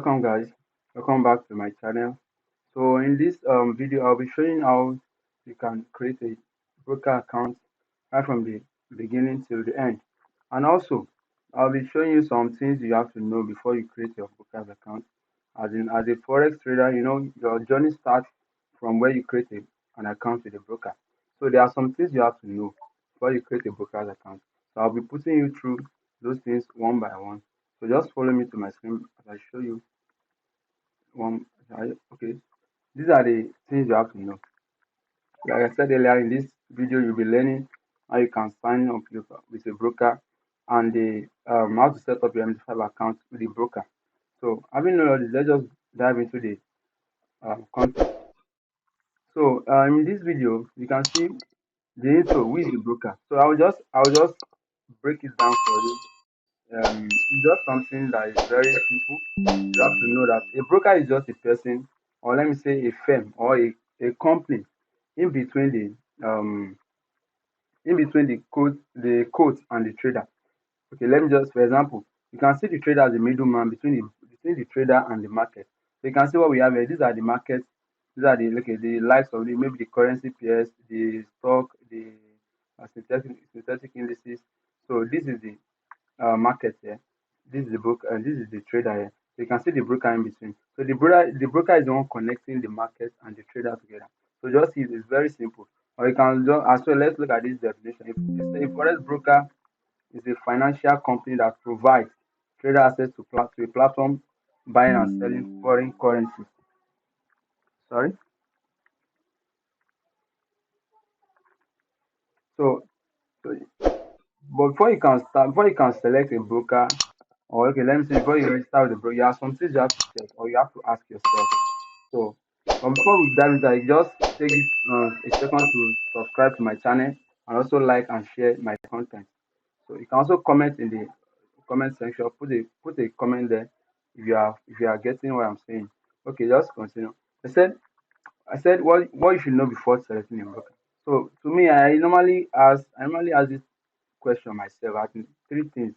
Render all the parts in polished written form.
Welcome guys, welcome back to my channel. So in this video I'll be showing how you can create a broker account right from the beginning till the end, and also I'll be showing you some things you have to know before you create your broker's account. As a forex trader, your journey starts from where you create an account with a broker. So there are some things you have to know before you create a broker's account. So I'll be putting you through those things one by one. So just follow me to my screen as I show you one. Okay, these are the things you have to know. Like I said earlier, in this video, you'll be learning how you can sign up with a broker and how to set up your MT5 account with the broker. So, having known all this, let's just dive into the content. So, in this video, you can see the intro, who is the broker. So, I'll just break it down for you. It's just something that is very simple. You have to know that a broker is just a person, or let me say a firm or a company in between the quote and the trader. Okay, let me just, for example, you can see the trader as the middleman between the trader and the market. So you can see what we have here. These are the markets. These are the likes of maybe the currency pairs, the stock, the synthetic indices. So this is the market here. This is the broker and this is the trader here. So you can see the broker in between. So the broker is the one connecting the market and the trader together. So just see it's very simple. Or you can just as well, let's look at this definition. If a forex broker is a financial company that provides trader access to a platform buying and selling foreign currencies. Sorry. So, so but before you can select a broker, or okay, let me say before you register with the broker, you have some things you have to check or you have to ask yourself. So, but before we dive into it, just take it a second to subscribe to my channel and also like and share my content. So you can also comment in the comment section. Put a comment there if you are getting what I'm saying. Okay, just continue. I said what you should know before selecting a broker. So to me, I normally ask this question myself. I think three things.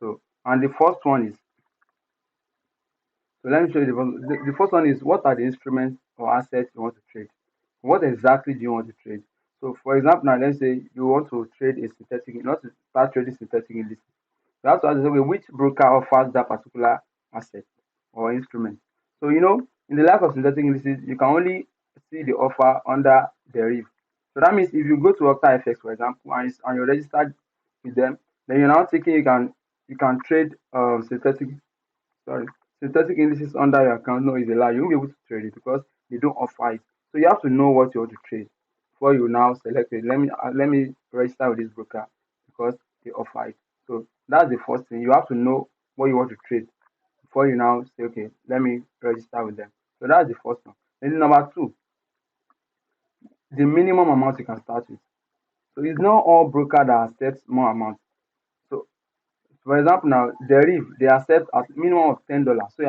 So and the first one is so let me show you the first one is what are the instruments or assets you want to trade? What exactly do you want to trade? So for example, now let's say you want to trade a synthetic, you want to start trading synthetic indices. You have to ask yourself, okay, which broker offers that particular asset or instrument. So in the life of synthetic indices, you can only see the offer under Deriv. So that means if you go to OCTA for example, and you're registered with them, then you're now thinking you can trade sorry, synthetic indices under your account. No, is a lie. You won't be able to trade it because they don't offer it. So you have to know what you want to trade before you now select it. Let me register with this broker because they offer it. So that's the first thing. You have to know what you want to trade before you now say, okay, let me register with them. So that's the first one. Then number two, the minimum amount you can start with. So it's not all broker that accepts more amount. So for example, now Deriv they accept at minimum of $10. So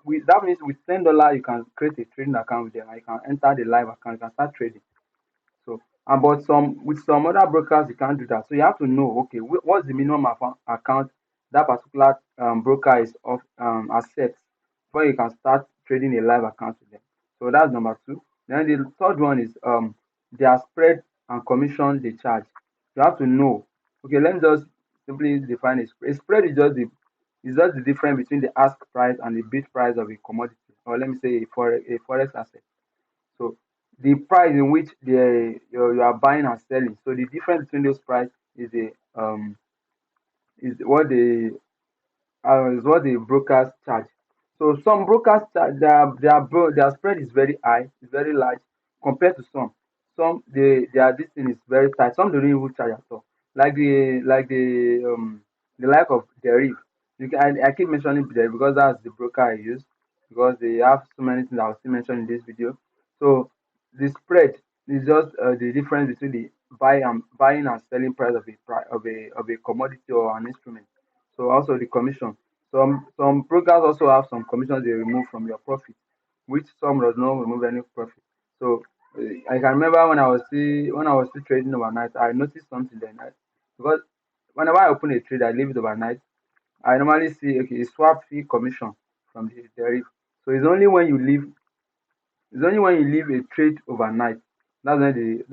with that means with $10 you can create a trading account with them and you can enter the live account, you can start trading. So and but some other brokers you can't do that. So you have to know, okay, what's the minimum account that particular broker is of accepts before you can start trading a live account with them. So that's number two. Then the third one is their spread and commission they charge. You have to know. Okay, let me just simply define a spread. A spread is just the difference between the ask price and the bid price of a commodity, or let me say a forex asset. So the price in which you are buying and selling. So the difference between those price is the is what the brokers charge. So some brokers charge their spread is very high, it's very large compared to some. Some their this thing is very tight. Some don't even charge at all. Like the like of Deriv. I keep mentioning Deriv because that's the broker I use because they have so many things I will still mention in this video. So the spread is just the difference between the buying and selling price of a commodity or an instrument. So also the commission. Some brokers also have some commissions they remove from your profit, which some does not remove any profit. So I can remember when I was still trading overnight, I noticed something then. Because whenever I open a trade, I leave it overnight. I normally see, okay, a swap fee commission from the Deriv. So it's only when you leave a trade overnight, that's when the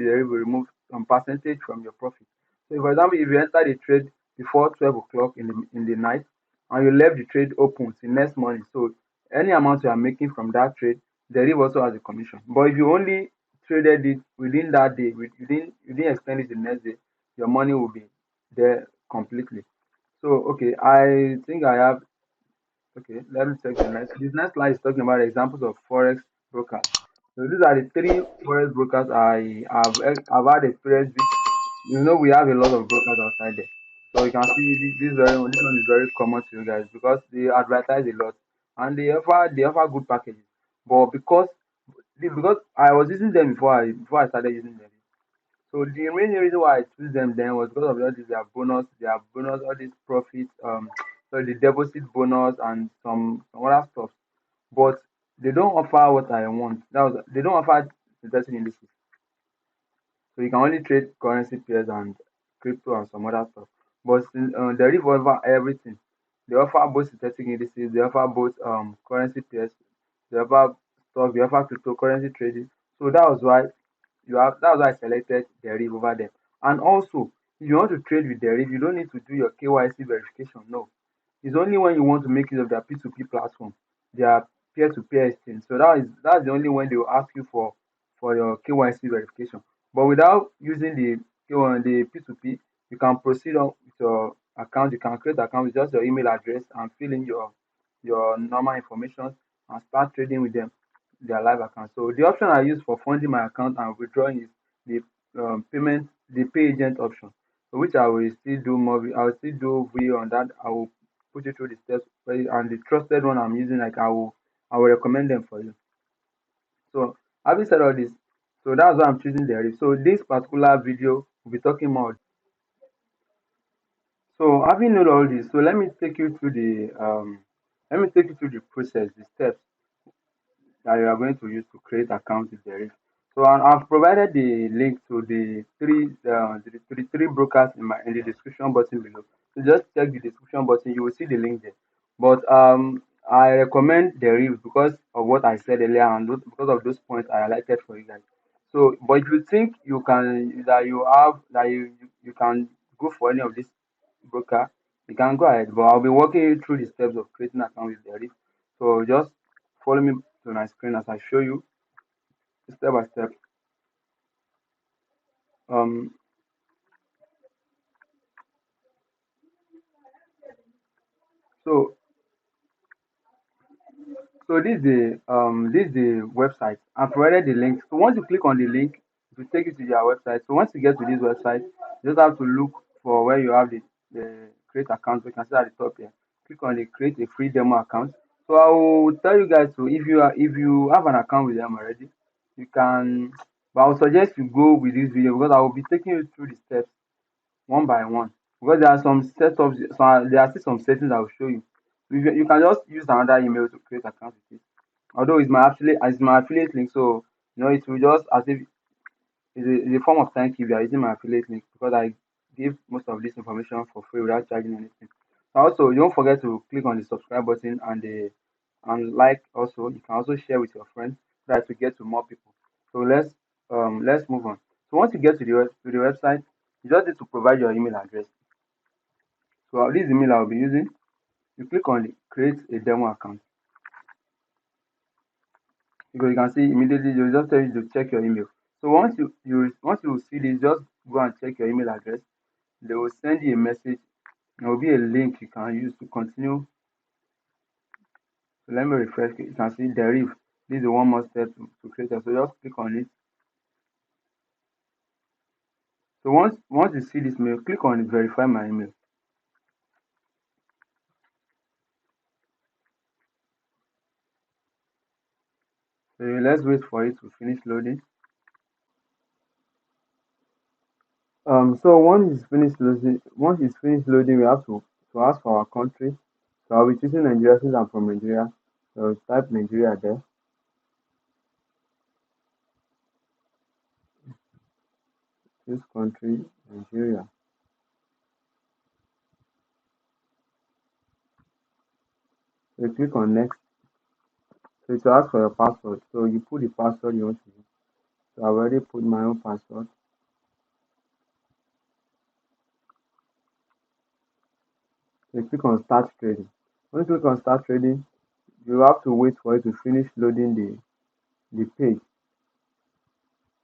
Deriv will remove some percentage from your profit. So for example, if you enter the trade before 12 o'clock in the night and you left the trade open till next morning, so any amount you are making from that trade, Deriv also has a commission. But if you only traded it within that day, you didn't extend it the next day, your money will be there completely. So okay, I think I have okay, let me check the next. This next slide is talking about examples of forex brokers. So these are the three forex brokers I've had experience with. You know, we have a lot of brokers outside there. So you can see this one is very common to you guys because they advertise a lot and they offer good packages. But because I was using them before I started using them. So the main reason why I choose them then was because of all this their bonus, all these profits, so the deposit bonus and some other stuff. But they don't offer what I want. They don't offer synthetic indices. So you can only trade currency pairs and crypto and some other stuff. But they really offer everything. They offer both synthetic indices, they offer both currency pairs, they offer stock, they offer cryptocurrency trading. So that was why I selected Deriv over them. And also, if you want to trade with Deriv, you don't need to do your KYC verification. No. It's only when you want to make use of their P2P platform, their peer-to-peer exchange. So that's the only one they will ask you for your KYC verification. But without using the P2P, you can proceed on with your account. You can create an account with just your email address and fill in your normal information and start trading with them, their live account. So the option I use for funding my account and withdrawing is the pay agent option. So which I will still do more. I will still do video on that. I will put you through the steps and the trusted one I'm using. Like I will recommend them for you. So having said all this, so that's why I'm choosing Deriv. So this particular video will be talking more. So having known all this, so let me take you through the process, the steps that you are going to use to create accounts with Deriv. So I've provided the link to the three brokers in the description button below. So just check the description button, you will see the link there. But I recommend Deriv because of what I said earlier and because of those points I highlighted for you guys. So, but if you think you can go for any of these broker, you can go ahead. But I'll be walking you through the steps of creating an account with Deriv. So just follow me to my screen as I show you step by step. Um, so this is the website. I've provided the link. So once you click on the link, it will take you to their website. So once you get to this website, you just have to look for where you have the create account. So you can see at the top here. Click on the create a free demo account. So I will tell you guys to if you have an account with them already, you can. But I would suggest you go with this video because I will be taking you through the steps one by one because there are some setups, there are still some settings I will show you. You can just use another email to create account with it. Although it's my affiliate link, so it will just as if it's a form of thank you if you are using my affiliate link because I give most of this information for free without charging anything. Also, don't forget to click on the subscribe button and like. Also, you can also share with your friends so that we get to more people. So let's move on. So once you get to the website, you just need to provide your email address. So this email I'll be using. You click on the create a demo account. Because you can see immediately they will just tell you to check your email. So once you see this, just go and check your email address. They will send you a message. There will be a link you can use to continue. So let me refresh. You can see Deriv. This is the one more step to create it. So just click on it. So once you see this mail, click on verify my email. So let's wait for it to finish loading. So once it's finished loading, we have to ask for our country. So I'll be choosing Nigeria since I'm from Nigeria. So type Nigeria there. This country, Nigeria. So you click on next. So it will ask for your password. So you put the password you want to use. So I already put my own password. So you click on start trading. When you click on start trading, you have to wait for it to finish loading the page.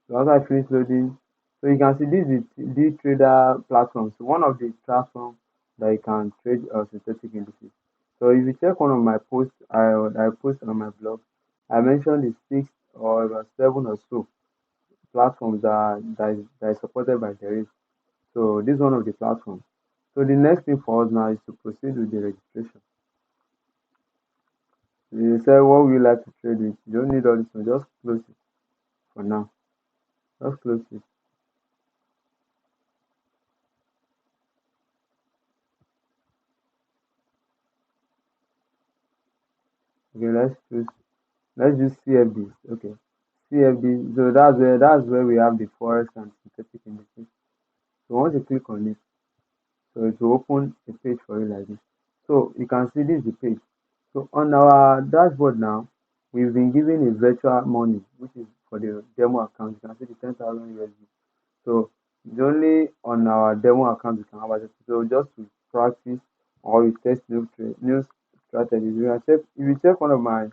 So after I finish loading, so you can see this is the trader platform. So one of the platforms that you can trade synthetic indices. So if you check one of my posts, I post on my blog, I mentioned the six or seven or so platforms that is supported by Deriv. So this is one of the platforms. So the next thing for us now is to proceed with the registration. You say what would you like to trade with? You don't need all this one, just close it for now. Just close it. Okay, let's use CFDs. Okay. CFD, so that's where we have the Forex and synthetic indices. So once you click on it, so it will open a page for you like this. So you can see this is the page. So on our dashboard now, we've been given a virtual money, which is for the demo account. You can see the 10,000 USD. So it's only on our demo account we can have access. So just to practice or we test new strategies. If you check one of my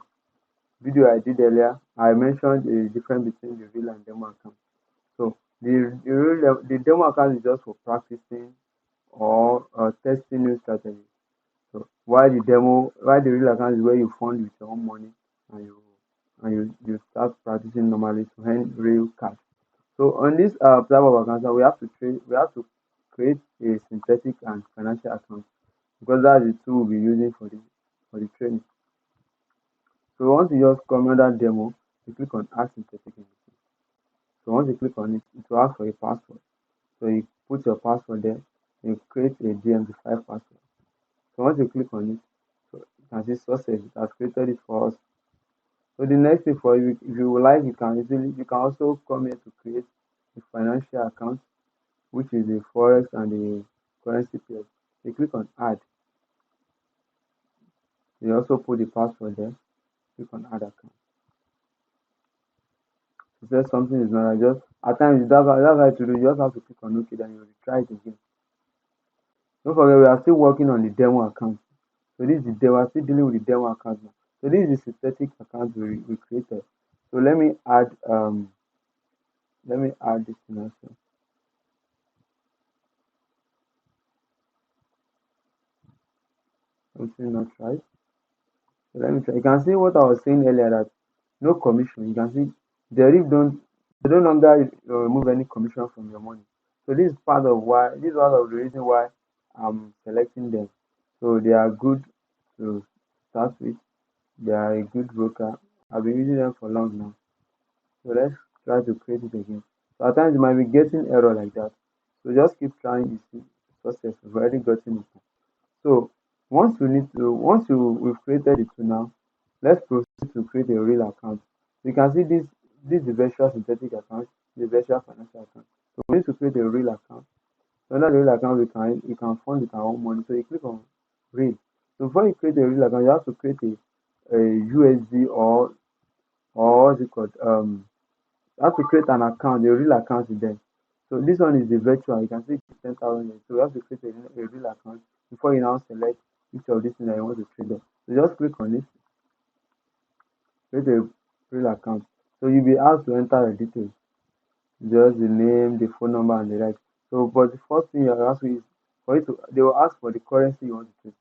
video I did earlier, I mentioned a difference between the real and demo account. So the demo account is just for practicing or testing new strategies. So while the real account is where you fund with your own money and you start practicing normally to earn real cash. So on this platform of accounts, we have to create a synthetic and financial account because that's the tool we'll be using for the training. So once you just come under demo, you click on add synthetic indices. So once you click on it, it will ask for a password. So you put your password there, you create a DMD5 password. So once you click on it, so you can see success, it has created it for us. So the next thing for you, if you would like, you can also come here to create a financial account, which is the Forex and the currency pair. You click on add. You also put the password there, click on add account. It says something is not right. Just at times that's how to do. You just have to click on OK, then you will try it again. Don't forget we are still working on the demo account. So this is the demo, we're still dealing with the demo account now. So this is the synthetic account we created. So let me add this thing also. Something not right. So let me try. You can see what I was saying earlier that no commission. You can see Deriv they no longer remove any commission from your money. So this is part of the reason why I'm selecting them. So they are good to start with. They are a good broker. I've been using them for long now. So let's try to create it again. So at times you might be getting error like that. So just keep trying. You see success. We've already gotten it. So we've created it to now, let's proceed to create a real account. You can see this is the virtual synthetic account, the virtual financial account. So we need to create a real account. So under the real account we can fund with our own money. So you click on real. So before you create a real account, you have to create a USD or what's it called? You have to create an account, a real account with them. So this one is the virtual. You can see it's 10,000. So you have to create a real account before you now select each of these things that you want to trade on. So just click on it, create a real account. So you'll be asked to enter the details, just the name, the phone number, and the rest. So, but the first thing you're asked is they will ask for the currency you want to trade.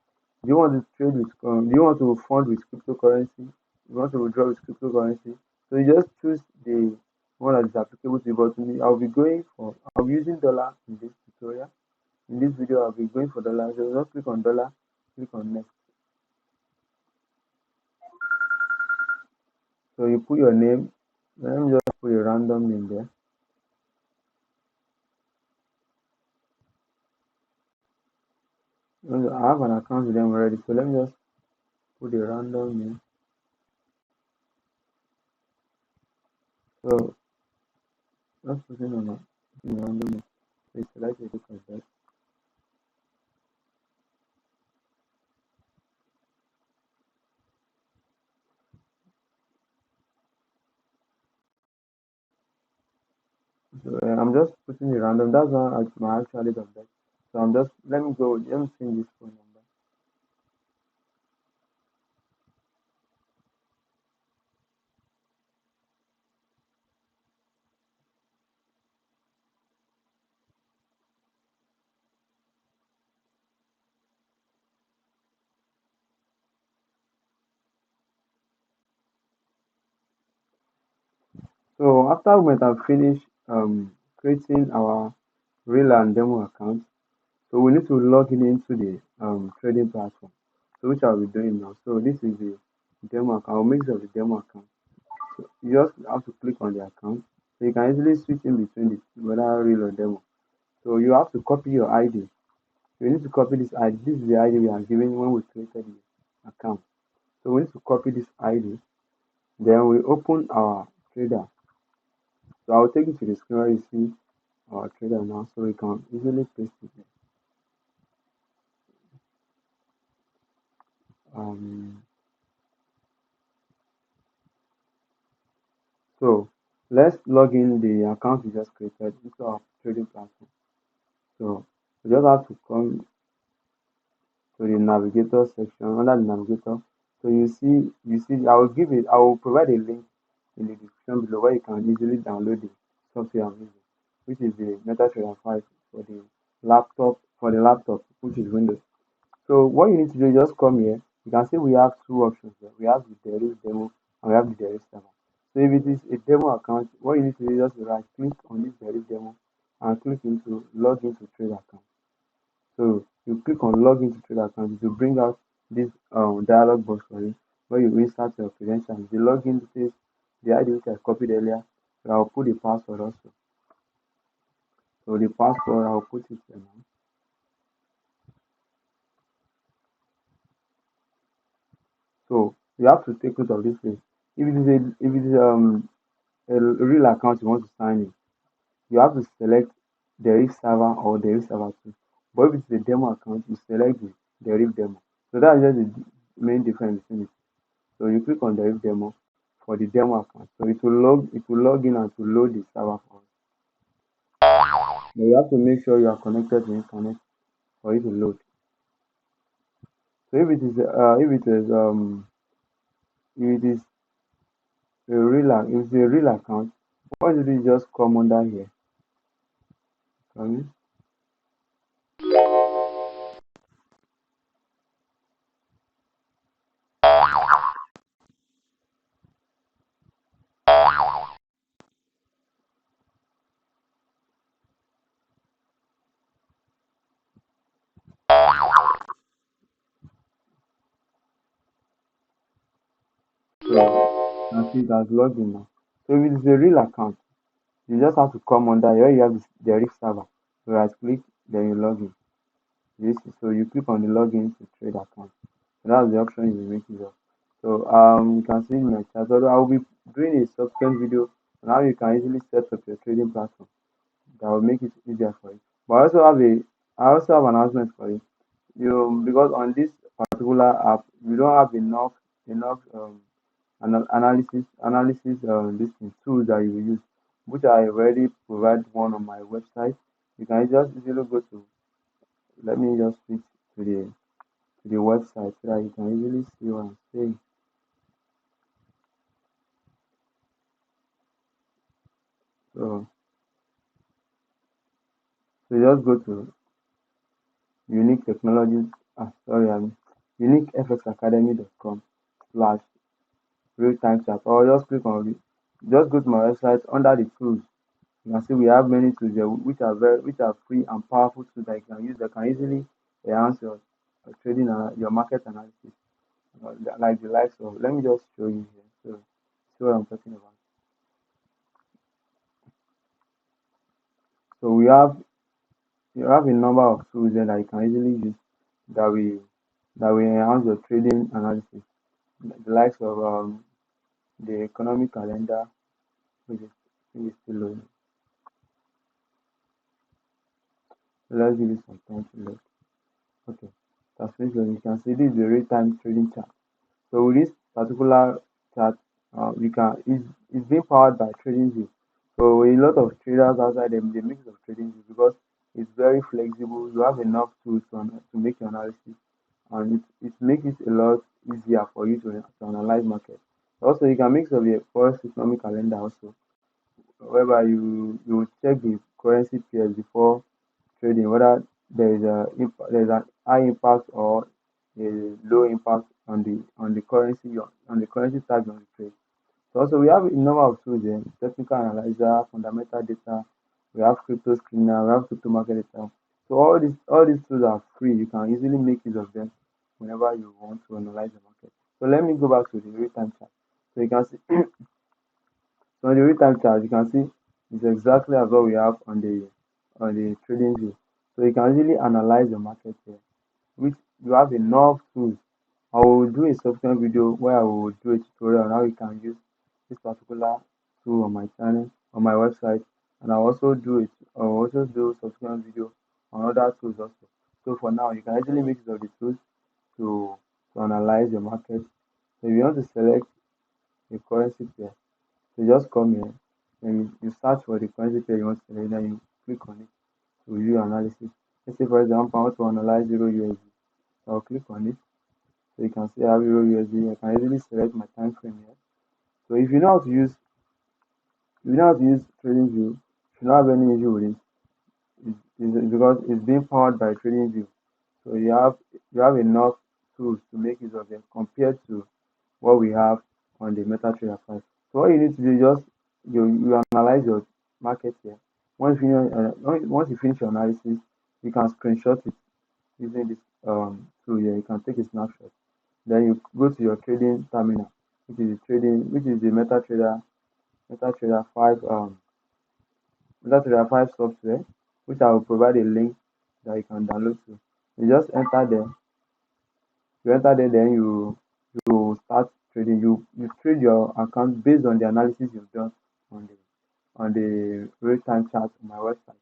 Do you want to trade with, do you want to fund with cryptocurrency? You want to withdraw with cryptocurrency? So you just choose the one that is applicable to you. But to me, I'll be using dollar in this tutorial. In this video, I'll be going for dollar. So just click on dollar, click on next. So you put your name. Let me just put a random name there. I have an account with them already. So let me just put a random name. So just put in on a random name. So select a like that. putting a random. That's not my actually done that. So I'm just let me go. Let me change this phone number. So after we might have finished creating our real and demo account, so we need to log in into the trading platform. So which I'll be doing now. So this is the demo account. I'll make of the demo account. So you just have to click on the account. So you can easily switch in between the whether real or demo. So you have to copy your ID. You need to copy this ID. This is the ID we are given when we created the account. So we need to copy this ID. Then we open our trader. So I'll take you to the screen where you see our trader now, so we can easily paste it there. Um, so let's log in the account we just created into our trading platform. So we just have to come to the navigator section. Under the navigator, so you see I will provide a link in the description below where you can easily download the software I'm using, which is the MetaTrader 5 for the laptop, which is Windows. So what you need to do is just come here. You can see we have two options here. We have the Deriv demo and we have the Deriv server. So if it is a demo account, what you need to do is just right click on this Deriv demo and click into log into trade account. So you click on log into trade account to bring out this dialog box for you where you insert your credentials. The login details, the ID which I copied earlier. So I'll put the password also. So the password I'll put it here now. So you have to take note of this thing. If it is a real account you want to sign in, you have to select Deriv server or Deriv server 2. But if it's a demo account, you select the Deriv demo. So that's just the main difference between it. So you click on Deriv demo for the demo account. So it will log in and to load the server for us. But you have to make sure you are connected to internet for it to load. So if it is if it's a real account, what you do is just come under here. Sorry. So that's it as login now. So if it is a real account, you just have to come under here. You have the Deriv server. So right click, then you log in. So you click on the login to trade account. So that's the option you make use of. So you can see in my chat. Although I will be doing a subsequent video on how you can easily set up your trading platform that will make it easier for you. But I also have an announcement for you. Because on this particular app we don't have enough analysis this thing, tools that you will use, which I already provide one on my website. You can just easily go to let me just switch to the website so that you can easily see what I'm saying. So you just go to unique technologies sorry I mean uniquefxacademy.com slash real time chat, or just click on it. Just go to my website under the tools. You can see we have many tools there which are free and powerful tools that you can use that can easily enhance your trading and your market analysis. Like the likes of, let me just show you here. So see what I'm talking about. So you have a number of tools there that you can easily use that will enhance your trading analysis. The likes of the economic calendar, which is still low. So let's give it some time to load. Okay, that's finished. You can see this is the real-time trading chart. So with this particular chart, we can is being powered by TradingView. So a lot of traders outside them, they mix of trading view because it's very flexible. You have enough tools to make your analysis, and it makes it a lot easier for you to analyze market. Also, you can mix of the forex economic calendar also, whereby you will check the currency pairs before trading, whether there's a high impact or a low impact on the currency on the currency tag on the trade. So also we have a number of tools here: technical analyzer, fundamental data, we have crypto screener, we have crypto market data. So all these tools are free. You can easily make use of them whenever you want to analyze the market. So let me go back to the real time chart. So you can see so on the real time chart, you can see it's exactly as what we have on the trading view. So you can really analyze the market here, which you have enough tools. I will do a subsequent video where I will do a tutorial on how you can use this particular tool on my channel, on my website, and I'll also do subsequent video on other tools also. So for now, you can actually make use of the tools to to analyze the market. So if you want to select a currency pair, so just come here and you search for the currency pair you want to select, then you click on it to view analysis. Let's say for example, I want to analyze Euro USD. So I'll click on it. So you can see I have Euro USD. I can easily select my time frame here. So if you know how to use trading view, you should not have any issue with it. It's because it's being powered by trading view. So you have enough tools to make use of them compared to what we have on the MetaTrader 5. So what you need to do is just you analyze your market here. Once you finish your analysis, you can screenshot it using this tool here. You can take a snapshot. Then you go to your trading terminal, which is the MetaTrader 5 MetaTrader 5 software, which I will provide a link that you can download to. You just enter there. You enter there, then you start trading. You trade your account based on the analysis you've done on the real time chart on my website.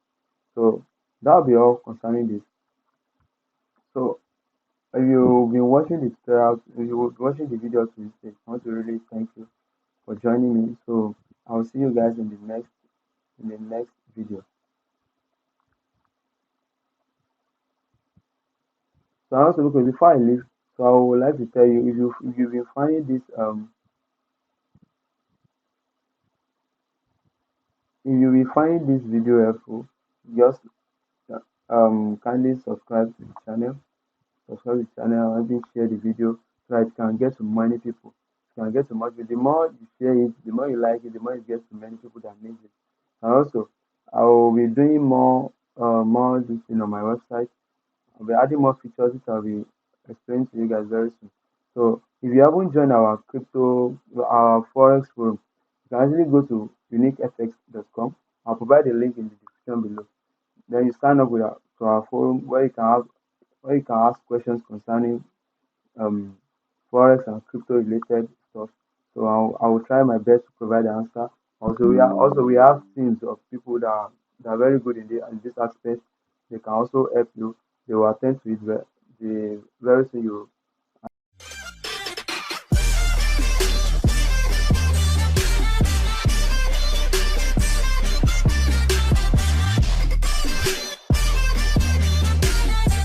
So that'll be all concerning this. So if you've been watching the tutorial, if you've been watching the video to this stage, I want to really thank you for joining me. So I'll see you guys in the next video. So also look before I leave, so I would like to tell you if you've been finding this if you've been finding this video helpful, just kindly subscribe to the channel, and maybe share the video so that it can get to many people. It can get to much people. The more you share it, the more you like it, the more it gets to many people that need it. And also I will be doing more this thing on my website. I'll be adding more features which I'll be explaining to you guys very soon. So if you haven't joined our Forex forum, you can actually go to uniquefx.com. I'll provide a link in the description below. Then you sign up to our forum where you can ask questions concerning um, forex and crypto related stuff. So I will try my best to provide the answer. Also we have teams of people that are very good in this aspect. They can also help you. They will attend to it very soon.